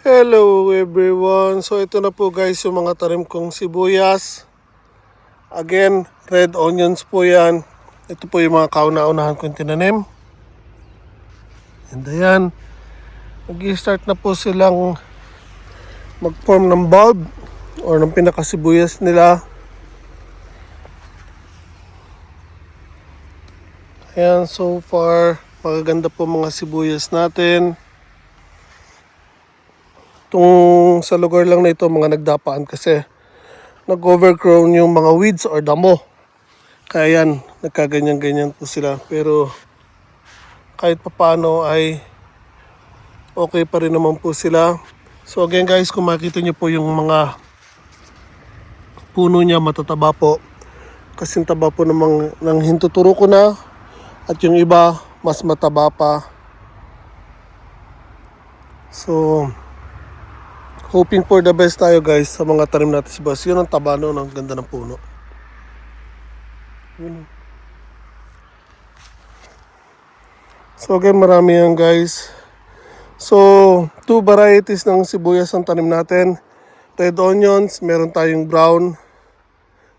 Hello everyone! So ito na po guys yung mga tanim kong sibuyas. Again, red onions po yan. Ito po yung mga kauna-unahan kong tinanim. And ayan, nag-start na po silang mag-form ng bulb or ng pinakasibuyas nila. Ayan, so far, magaganda po mga sibuyas natin. Itong sa lugar lang na ito, mga nagdapaan kasi nag-overgrown yung mga weeds or damo. Kaya yan, nagkaganyan-ganyan po sila. Pero kahit papano ay okay pa rin naman po sila. So again guys, kung makita nyo po yung mga puno niya matataba po. Kasing taba po ng hintuturo ko na. At yung iba, mas mataba pa. So, hoping for the best tayo guys sa mga tanim natin si Boss. Yun ang taba no, ang ganda ng puno. Yun. So again, marami yan guys. So, 2 varieties ng sibuyas ang tanim natin. Red onions, meron tayong brown.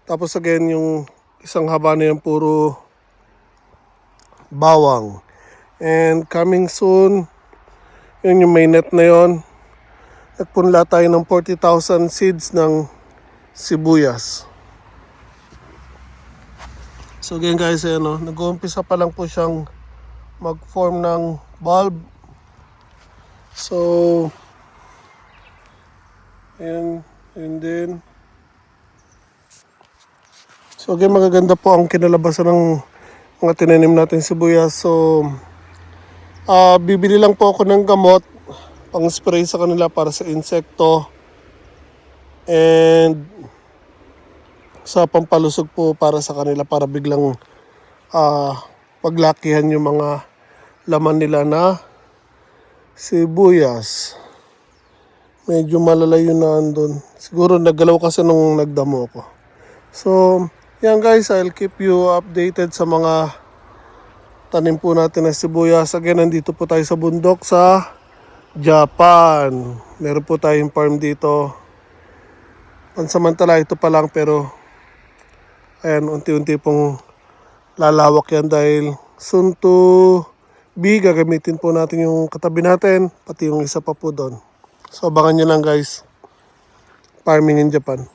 Tapos again, yung isang haba na yan, puro bawang. And coming soon, yun yung may net na yon. Nagpunla tayo ng 40,000 seeds ng sibuyas. So again guys, ayan, nag-uumpisa pa lang po siyang mag-form ng bulb. So, ayan, yun din. So again, magaganda po ang kinalabasan ng mga tinanim natin sibuyas. So, bibili lang po ako ng gamot pang spray sa kanila para sa insekto. And sa pampalusog po para sa kanila para biglang paglakihan yung mga laman nila na sibuyas. Medyo malalayo na andun. Siguro naggalaw kasi nung nagdamo ko. So, yan guys, I'll keep you updated sa mga tanim po natin na sibuyas. Again, nandito po tayo sa bundok sa Japan. Meron po tayong farm dito. Pansamantala, ito pa lang pero ayan, unti-unti pong lalawak yan dahil soon to be, gagamitin po natin yung katabi natin, pati yung isa pa po doon. So abangan nyo lang guys, farming in Japan.